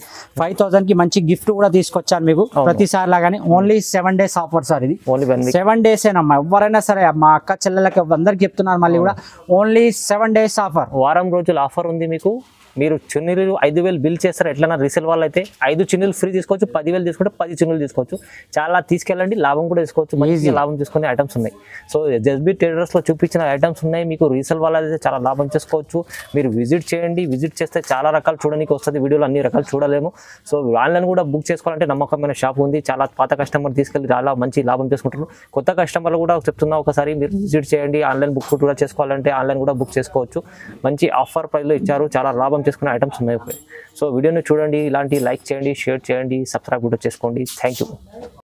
5,000 కి మంచి గిఫ్ట్ కూడా తీసుకొచ్చాను మీకు ప్రతిసారి లాగానే. ఓన్లీ 7 days ఆఫర్ సార్ ఇది, ఓన్లీ 7 days ఏనమ్మా. ఎవరైనా సరే మా అక్క చెల్లెలకి అందరికి చెప్తున్నారు మళ్ళీ కూడా, ఓన్లీ 7 days ఆఫర్, వారం రోజుల ఆఫర్ ఉంది మీకు. మీరు చున్నీలు 5,000 బిల్ చేస్తారు, ఎట్లన్నా రీసేల్ వాళ్ళు అయితే 5 చున్నీలు ఫ్రీ తీసుకోవచ్చు, 10,000 తీసుకుంటే 10 చున్నీలు తీసుకోవచ్చు. చాలా తీసుకెళ్ళండి, లాభం కూడా తీసుకోవచ్చు, మంచి లాభం తీసుకునే ఐటమ్స్ ఉన్నాయి. సో జెస్బీ ట్రేడర్స్లో చూపించిన ఐటమ్స్ ఉన్నాయి మీకు. రీసేల్ వాళ్ళు అయితే చాలా లాభం చేసుకోవచ్చు. మీరు విజిట్ చేయండి, విజిట్ చేస్తే చాలా రకాలు చూడడానికి వస్తుంది. వీడియోలో అన్ని రకాలు చూడలేము. సో ఆన్లైన్ కూడా బుక్ చేసుకోవాలంటే నమ్మకమైన షాప్ ఉంది. చాలా పాత కస్టమర్ తీసుకెళ్ళి చాలా మంచి లాభం చేసుకుంటారు. కొత్త కస్టమర్లు కూడా చెప్తున్నా, ఒకసారి మీరు విజిట్ చేయండి. ఆన్లైన్ బుక్ కూడా చేసుకోవాలంటే ఆన్లైన్ కూడా బుక్ చేసుకోవచ్చు. మంచి ఆఫర్ ప్రైస్లో ఇచ్చారు, చాలా లాభం చేసుకునే ఐటమ్స్ ఉన్నాయి. సో వీడియోని చూడండి, ఇలాంటి లైక్ చేయండి, షేర్ చేయండి, సబ్స్క్రైబ్ కూడా చేసుకోండి. Thank you.